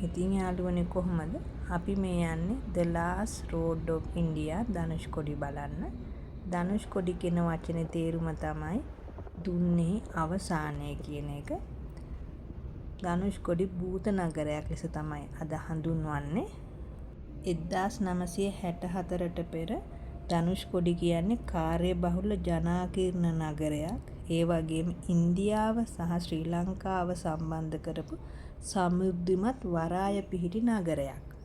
ඉතින් යාළුවනේ කොහොමද? අපි මේ යන්නේ The Last Road of India ධනුෂ්කොඩි බලන්න. ධනුෂ්කොඩි කියන වචනේ තේරුම තමයි දුන්නේ අවසානය කියන එක. ධනුෂ්කොඩි භූත නගරයක් ලෙස තමයි අද හඳුන්වන්නේ. 1964ට පෙර ධනුෂ්කොඩි කියන්නේ කාර්යබහුල ජනාකීර්ණ නගරයක්. ඒ වගේම ඉන්දියාව සහ ශ්‍රී ලංකාව සම්බන්ධ කරපු සමෘද්ධිමත් වරාය පිහිටි නගරයක්.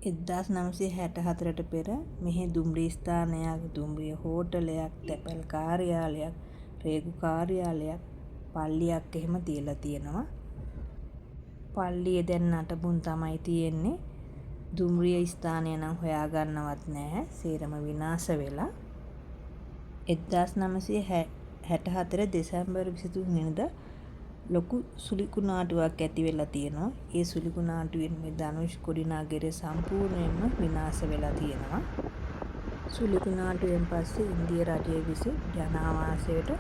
1964ට පෙර මෙහි දුම්රිය ස්ථානයක්, දුම්රිය හෝටලයක්, තැපැල් කාර්යාලයක්, රේගු කාර්යාලයක්, පල්ලියක් එහෙම තියලා තියෙනවා. පල්ලියේ දැන් නටබුන් තමයි තියෙන්නේ. දුම්රිය ස්ථානය නම් හොයාගන්නවත් නැහැ. සේරම විනාශ වෙලා. 1964 දෙසැම්බර් 23 වෙනිදා ලොකු සුළි කුණාටුවක් ඇති වෙලා තියෙනවා. ඒ සුළි කුණාටුවෙන් මේ ධනුෂ්කොඩි නගරය සම්පූර්ණයෙන්ම විනාශ වෙලා තියෙනවා. සුළි කුණාටුවෙන් පස්සේ ඉන්දිය රජය විසින් ජනාවාසයට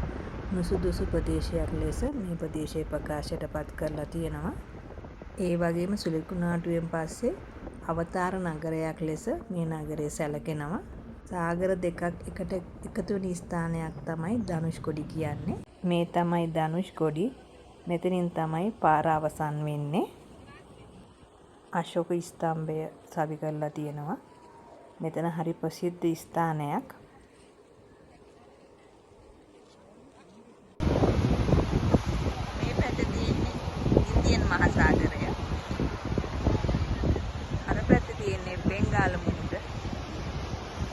නුසුදුසු ප්‍රදේශයක් ලෙස මේ ප්‍රදේශය ප්‍රකාශයටපත් කරලා තියෙනවා. ඒ වගේම සුළි කුණාටුවෙන් පස්සේ අවතාර නගරයක් ලෙස මේ නගරය සැලකෙනවා. සාගර දෙකක් එකට එකතු වෙන ස්ථානයක් තමයි ධනුෂ්කොඩි කියන්නේ. මේ තමයි ධනුෂ්කොඩි. මෙතනින් තමයි පාර අවසන් වෙන්නේ. අශෝක ස්තම්භය සවි කරලා තියෙනවා. මෙතන හරි ප්‍රසිද්ධ ස්ථානයක්. මේ පැත්තේ තියෙන්නේ ඉන්දියන් මහසාගරය. අර පැත්තේ තියෙන්නේ බෙන්ගාල මුහුද.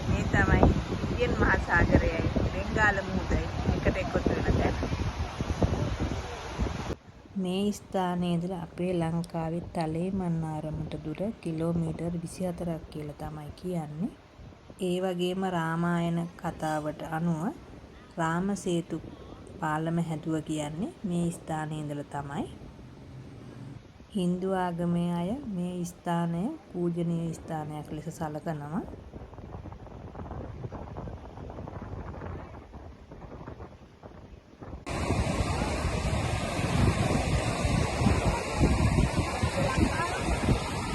මේ තමයි ඉන්දියන් මහසාගරයයි බෙන්ගාල මුහුදයි එකට එකතු වෙන තැන. මේ ස්ථානයේ ඉඳලා අපේ ලංකාවේ තලේ මන්නාරමට දුර කිලෝමීටර් 24ක් කියලා තමයි කියන්නේ. ඒ වගේම රාමායන කතාවට අනුව රාමසේතු පාලම හැදුවා කියන්නේ මේ ස්ථානයේ ඉඳලා තමයි. Hindu ආගමේ අය මේ ස්ථානය පූජනීය ස්ථානයක් ලෙස සලකනවා.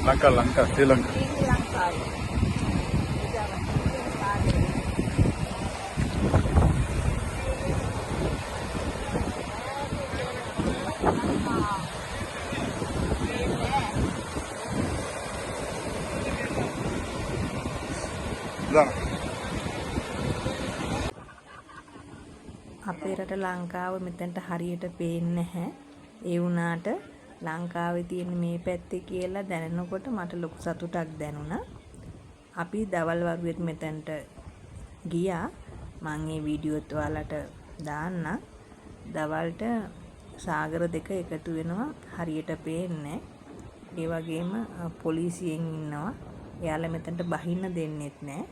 Lanka, Sri Lanka. අපේ රට ලංකාව මෙතනට හරියට පේන්නේ නැහැ. ඒ වුණාට ලංකාවේ තියෙන මේ පැත්තේ කියලා දැනනකොට මට ලොකු සතුටක් දැනුණා. අපි දවල් වරුවෙත් මෙතනට ගියා. මම මේ වීඩියෝත් ඔයාලට දාන්න. දවල්ට සාගර දෙක එකතු වෙනවා හරියට පේන්නේ. ඒ වගේම පොලිසියෙන් ඉන්නවා. එයාලා මෙතනට බහින්න දෙන්නෙත් නැහැ.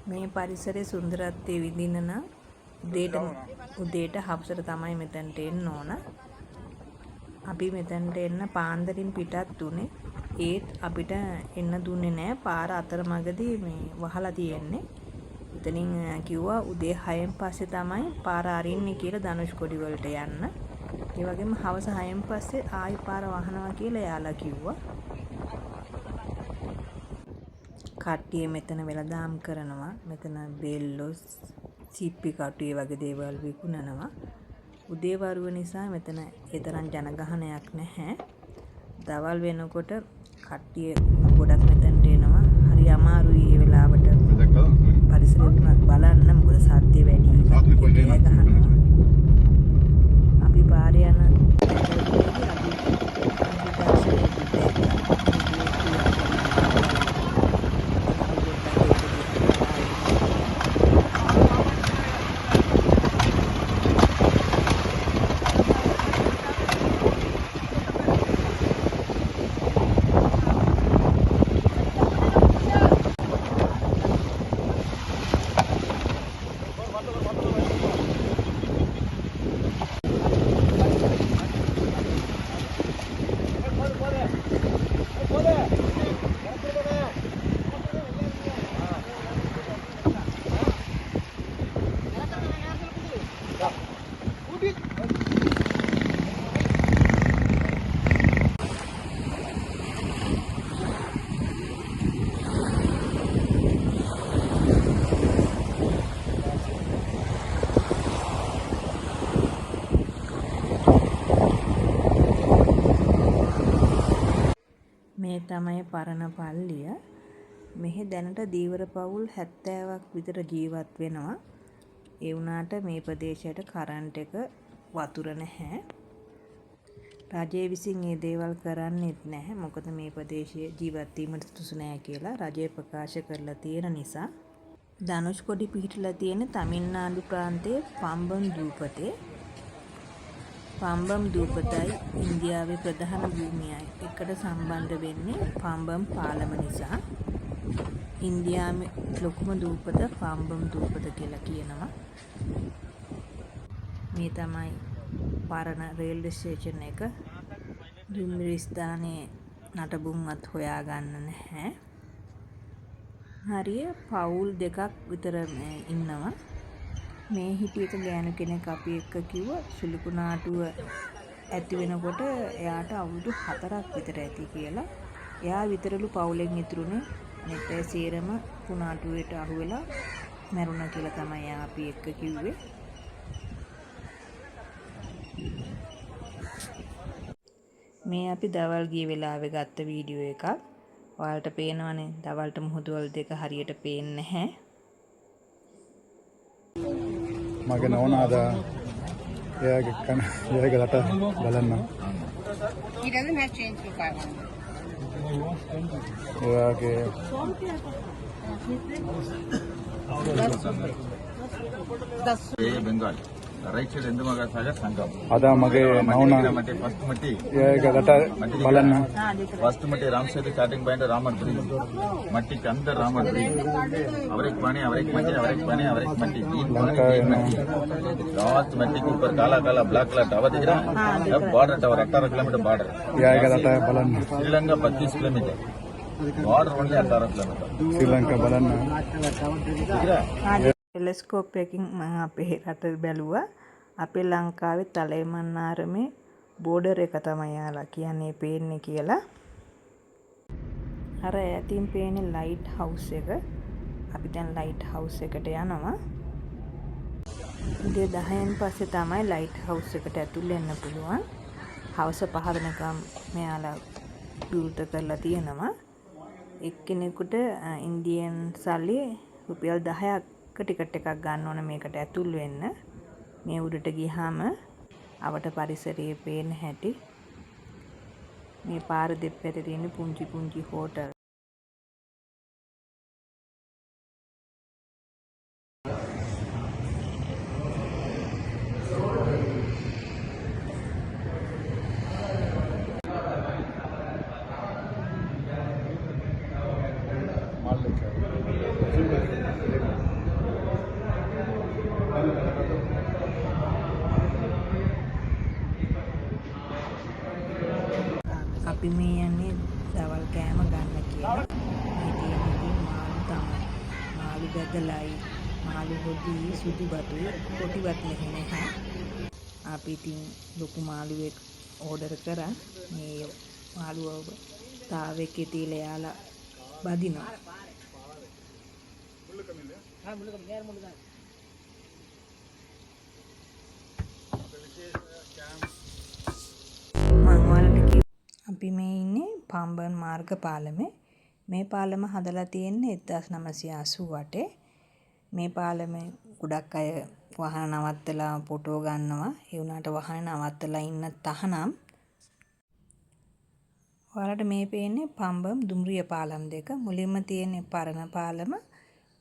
මේ පරිසරයේ සුන්දරත්වය විඳින්න නම් උදේට හවසට තමයි මෙතනට එන්න ඕන. අපි මෙතනට එන්න පාන්දරින් පිටත් උනේ. ඒත් අපිට එන්න දුන්නේ නැහැ. පාර අතරමඟදී මේ වහලා තියෙන්නේ. එතනින් කිව්වා උදේ 6න් පස්සේ තමයි පාර අරින්නේ කියලා ධනුෂ්කොඩි වලට යන්න. ඒ වගේම හවස 6න් පස්සේ ආයි පාර වහනවා කියලා එයාලා කිව්වා. කට්ටිය මෙතන වෙළඳාම් කරනවා. මෙතන බෙල්ලෝ සිප්පි කටු ඒ වගේ දේවල් විකුණනවා. උදේවරුව නිසා මෙතන ඒ තරම් ජනගහනයක් නැහැ. දවල් වෙනකොට කට්ටිය ගොඩක් මෙතනට එනවා. හරි අමාරුයි මේ වෙලාවට පරිසරය බලන්න. මොකද සද්දේ වැඩි. කට්ටිය ගහනවා. අපි පාරේ යන මේ තමයි පරණ පල්ලිය. මෙහි දැනට දීවර පවුල් 70ක් විතර ජීවත් වෙනවා. ඒ වුණාට මේ ප්‍රදේශයට කරන්ට් එක වතුර නැහැ. රජය විසින් මේ දේවල් කරන්නේත් නැහැ. මොකද මේ ප්‍රදේශයේ ජීවත් වීමට සුදුසු නැහැ කියලා රජය ප්‍රකාශ කරලා තියෙන නිසා. ධනුෂ්කොඩි පිහිටලා තියෙන තමිල්නාඩු ප්‍රාන්තයේ පම්බම් දූපතේ. පම්බම් දූපතයි ඉන්දියාවේ ප්‍රධාන භූමියයි එකට සම්බන්ධ වෙන්නේ පම්බම් පාලම නිසා. ඉන්දියාවේ ලොකුම දූපත පම්බම් දූපත කියලා කියනවා. මේ තමයි පරණ රේල්වේ ස්ටේෂන් එක. දුම්රිය ස්ථානයේ නටබුන්වත් හොයාගන්න නැහැ. හරිය පවුල් දෙකක් විතර ඉන්නවා. මේ හිටියක ගෑනු කෙනෙක් අපි එක්ක කිව්වා සුළු කුණාටුව ඇති වෙනකොට එයාට අවුරුදු 4ක් විතර ඇති කියලා. එයා විතරලු පවුලෙන් ඉතුරුනේ. අනිත් අය සේරම කුණාටුවට අහු වෙලා මැරුණා කියලා තමයි එයා අපි එක්ක කිව්වේ. මේ අපි දවල් ගිය වෙලාවේ ගත්ත වීඩියෝ එකක්. ඔයාලට පේනවනේ දවල්ට මුහුදුවල් දෙක හරියට පේන්නේ නැහැ. මගේ නෝනාද එයාගේ රට බලන්න. He doesn't have change for 500. එයාගේ ಬೆಂಗಾಲ್ ರೈಚೂರು ಎಂದು ಮಗ ಸಾಗರ್ ಸಂಗಮ್ ಅದ ಮಗೆ ನೌನಾ ಮತ್ತೆ ಫಸ್ಟ್ ಮಟ್ಟಿ එයාගේ රට බලන්න. ಫಸ್ಟ್ ಮಟ್ಟಿ ರಾಮಶೇರಿ ಸ್ಟಾರ್ಟಿಂಗ್ ಪಾಯಿಂಟ್ ರಾಮರ್ ಬ್ರಿಡ್ಜ್ ಮಟ್ಟಿ ಚಂದ ರಾಮರ್ ಬ್ರಿಡ್ಜ್ ಅವರಿಗೆ ಪಾನಿ ಅವರಿಗೆ ಮಟ್ಟಿ ಅವರಿಗೆ ಪಾನಿ ಅವರಿಗೆ ಮಟ್ಟಿ लास्ट मट्टी के ऊपर काला काला ब्लैक कलर टावर दिख रहा है. Border tower 18 kilometre border. එයාගේ රට බලන්න. Sri Lanka 25 kilometre border only 18 kilometre. Sri Lanka බලන්න. दिख रहा है. ටෙලස්කෝප් එකකින් මම අපේ රට බැලුවා. අපේ ලංකාවේ තලේමන්නාරමේ බෝඩර් එක තමයි යාලා කියන්නේ පේන්නේ කියලා. අර ඈතින් පේන්නේ ලයිට් හවුස් එක. අපි දැන් ලයිට් හවුස් එකට යනවා. උදේ 10න් පස්සේ තමයි ලයිට් හවුස් එකට ඇතුල් වෙන්න පුළුවන්. හවස 5 වෙනකම් මෙයාලා විවෘත කරලා තියෙනවා. එක්කෙනෙකුට ඉන්දියන් සල්ලි රුපියල් 10ක් ටිකට් එකක් ගන්න ඕන මේකට ඇතුල් වෙන්න. මේ උඩට ගියාම අවට පරිසරයේ පේන හැටි. මේ පාර දෙපැත්තේ තියෙන පුංචි පුංචි හෝටල්. අපි මේ යන්නේ දවල් කෑම ගන්න කියලා. මේ තියෙන මාළු තමයි. මාළු බෙදලයි, මාළු හොදි, සුදු බතුයි, කොටිවත් නැහැ. අපි ඉතින් ලොකු මාළුවෙක් ඕඩර් කරා. මේ මාළුව තාවෙකේ තියලා යාලා බදිනවා. අපි මේ ඉන්නේ පම්බන් මාර්ග පාලමේ. මේ පාලම හදලා තියෙන්නේ 1988. මේ පාලමේ ගොඩක් අය වාහන නවත්තලා ෆොටෝ ගන්නවා. ඒ වුණාට වාහන නවත්තලා ඉන්න තහනම්. ඔයාලට මේ පේන්නේ පම්බම් දුම්රිය පාලම් දෙක. මුලින්ම තියෙන්නේ පරණ පාලම,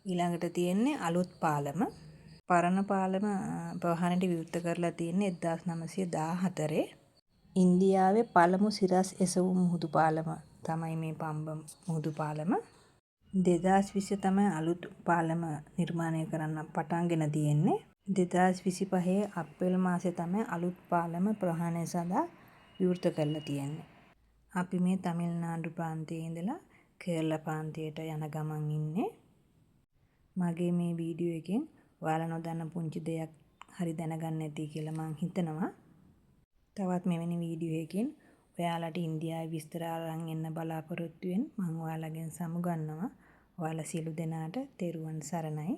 ඊළඟට තියෙන්නේ අලුත් පාලම. පරණ පාලම ප්‍රවාහනයට විවෘත කරලා තියෙන්නේ 1914. ඉන්දියාවේ පළමු සිරස් එසවු මුහුදු පාලම තමයි මේ පම්බම් මුහුදු පාලම. 2020 තමයි අලුත් පාලම නිර්මාණය කරන්න පටන්ගෙන තියෙන්නේ. 2025 අප්‍රේල් මාසයේ තමයි අලුත් පාලම ප්‍රහාණය සඳහා විවෘත කරලා තියෙන්නේ. අපි මේ තමිල්නාඩු ප්‍රාන්තයේ ඉඳලා කේරළ ප්‍රාන්තයට යන ගමන් ඉන්නේ. මගේ මේ වීඩියෝ එකෙන් ඔයාලා නොදන්න පුංචි දෙයක් හරි දැනගන්න ඇති කියලා මං හිතනවා. තවත් මෙවැනි වීඩියෝ එකකින් ඔයාලට ඉන්දියාවේ විස්තර අරන් එන්න බලාපොරොත්තු වෙන මම ඔයාලගෙන් සමුගන්නවා. ඔයාලා සියලු දෙනාට තෙරුවන් සරණයි.